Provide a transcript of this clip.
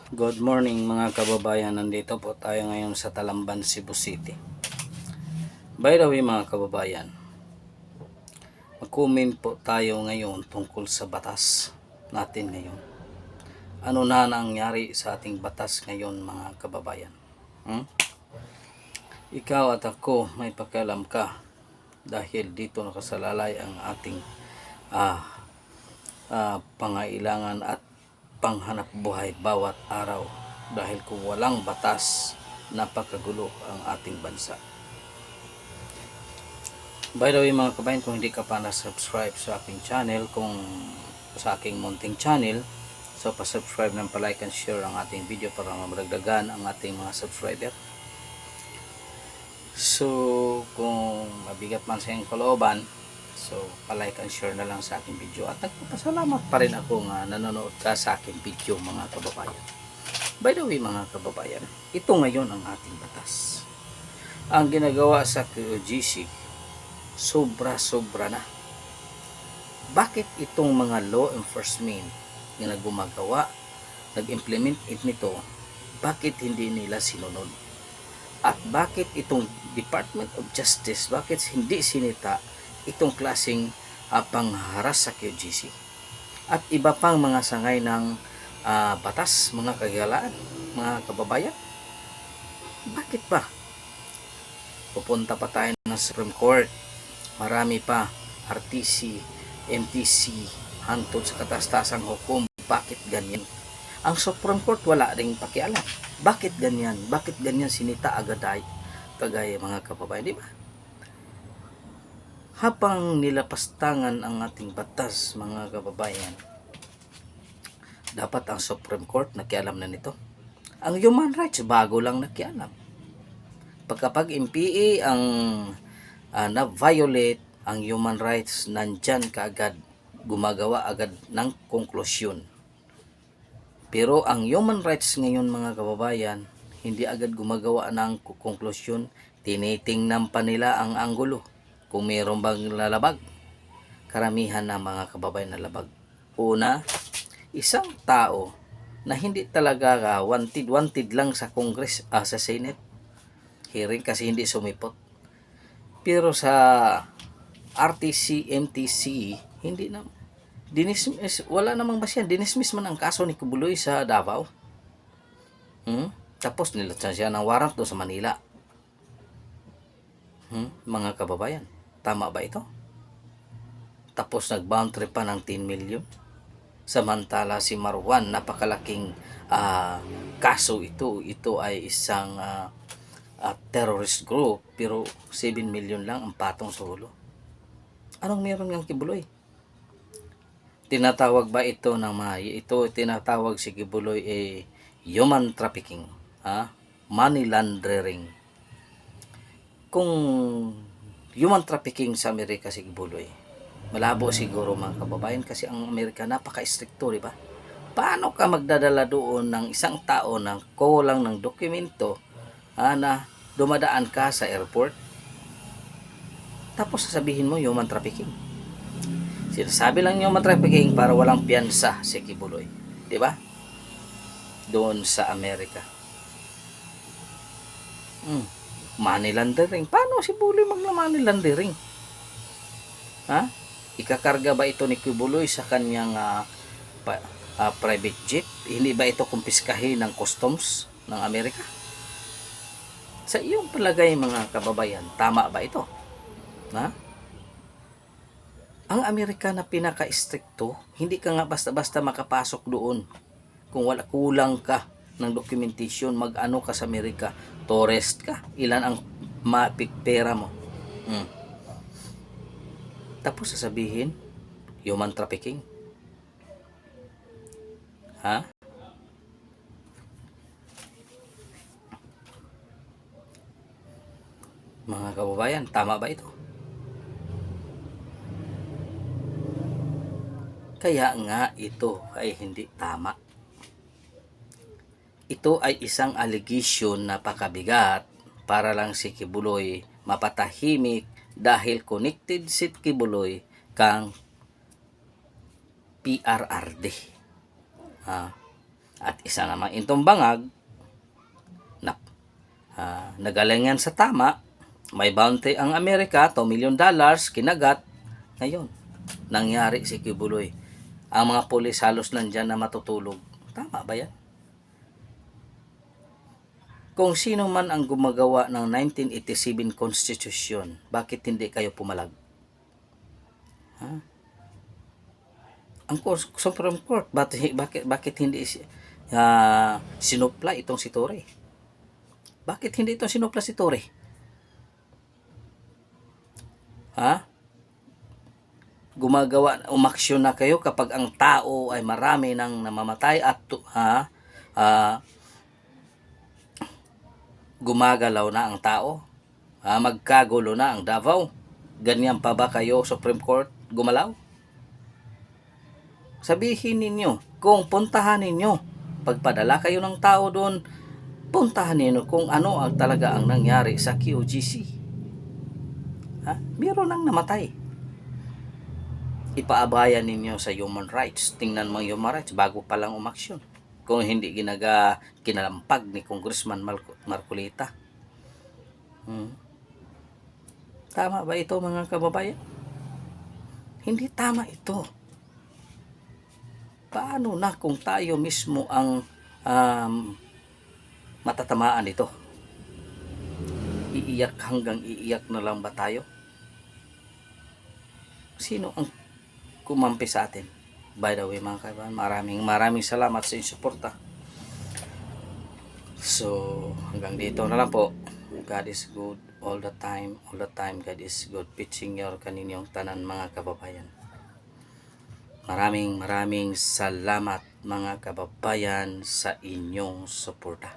Good morning mga kababayan, nandito po tayo ngayon sa Talamban, Cebu City. By the way mga kababayan, mag-comment po tayo ngayon tungkol sa batas natin ngayon. Ano na nangyari sa ating batas ngayon mga kababayan? Ikaw at ako may pakialam ka dahil dito nakasalalay ang ating pangailangan at panghanap buhay bawat araw, dahil kung walang batas, napakagulo ang ating bansa. By the way mga kabayan, kung hindi ka pa na-subscribe sa aking channel, sa aking munting channel, so pa-subscribe ng pa-like and share ang ating video para madagdagan ang ating mga subscriber. So kung mabigat man sa iyong kalooban, so pa-like and share na lang sa aking video. At nagpapasalamat pa rin ako nga nanonood ka sa aking video mga kababayan. By the way mga kababayan, ito ngayon ang ating batas. Ang ginagawa sa QGC, sobra-sobra na. Bakit itong mga law enforcement na gumagawa, nag-implement nito, bakit hindi nila sinunod? At bakit itong Department of Justice, bakit hindi sinita itong klaseng pangharas sa QGC? At iba pang mga sangay ng batas, mga kagalaan, mga kababayan. Bakit ba? Pupunta pa tayo ng Supreme Court. Marami pa, RTC, MTC, hantod sa katastasang hukom. Bakit ganyan? Ang Supreme Court wala ring pakialam. Bakit ganyan? Bakit ganyan sinita agaday? Kagaya mga kababayan, di ba? Habang nilapastangan ang ating batas, mga kababayan, dapat ang Supreme Court nakialam na nito. Ang human rights, bago lang nakialam. Pagkapag MPA ang na-violate ang human rights, nandyan kaagad, gumagawa agad ng konklusyon. Pero ang human rights ngayon mga kababayan, hindi agad gumagawa ng konklusyon. Tinitingnan pa nila ang anggulo. Kung mayroon bang lalabag. Karamihan na mga kababayan na labag. Una, isang tao na hindi talaga wanted lang sa Congress, sa Senate hearing kasi hindi sumipot. Pero sa RTC, MTC, hindi na. Dinismiss, wala namang basyan. Dinismiss man ang kaso ni Kibuloy sa Davao. Tapos nilatsan siya ng warrant doon sa Manila. Mga kababayan, tama ba ito? Tapos nag-boundary pa ng 10 million. Samantala si Marwan, napakalaking kaso ito. Ito ay isang terrorist group, pero 7 million lang ang patong sa hulo. Anong meron ng Kibuloy? Tinatawag ba ito ng tinatawag si Kibuloy human trafficking, money laundering. Kung human trafficking sa Amerika si Kibuloy, malabo siguro mga kababayan, kasi ang Amerika napaka-stricto, di ba? Paano ka magdadala doon ng isang tao ng kulang ng dokumento na dumadaan ka sa airport, tapos sasabihin mo human trafficking? Sinasabi lang human trafficking para walang piyansa si Kibuloy, di ba? Doon sa Amerika. Money laundering. Paano si Kibuloy money laundering? Ikakarga ba ito ni Kibuloy sa kanyang private jet? Hindi ba ito kumpiskahin ng customs ng Amerika? Sa iyong palagay mga kababayan, tama ba ito? Ang Amerika na pinaka-stricto, hindi ka nga basta-basta makapasok doon. Kung wala, kulang ka ng documentation, mag-ano ka sa Amerika, tourist ka, ilan ang pera mo. Tapos sasabihin, human trafficking. Mga kababayan, tama ba ito? Kaya nga ito ay hindi tama. Ito ay isang allegation na pakabigat para lang si Kibuloy mapatahimik, dahil connected si Kibuloy kang PRRD. At isa namang intong bangag na nagalingan sa tama, may bounty ang Amerika, $2 million, kinagat. Ngayon, nangyari si Kibuloy. Ang mga pulis halos nandyan na matutulog. Tama ba yan? Kung sino man ang gumagawa ng 1987 Constitution, bakit hindi kayo pumalag? Ha? Ang Supreme Court, bakit hindi sinupla itong si Torre? Bakit hindi ito sinupla si Torre? Ha? Umaksyon na kayo kapag ang tao ay marami nang namamatay at gumagalaw na ang tao. Magkagulo na ang Davao. Ganyan pa ba kayo, Supreme Court, gumalaw? Sabihin ninyo, kung puntahan ninyo, pagpadala kayo ng tao doon, puntahan ninyo kung ano ang talaga ang nangyari sa QGC. Meron nang namatay. Ipaabayan ninyo sa human rights. Tingnan mo human rights bago pa lang umaksyon. Kung hindi kinalampag ni Congressman Marcolita. Tama ba ito, mga kababayan? Hindi tama ito. Paano na kung tayo mismo ang matatamaan nito? Hanggang iiyak na lang ba tayo? Sino ang kumampi sa atin? By the way, mga kaibigan, maraming salamat sa inyong suporta. So, hanggang dito na lang po. God is good all the time. All the time, God is good. Pitching your kaninyong tanan, mga kababayan. Maraming salamat, mga kababayan, sa inyong suporta.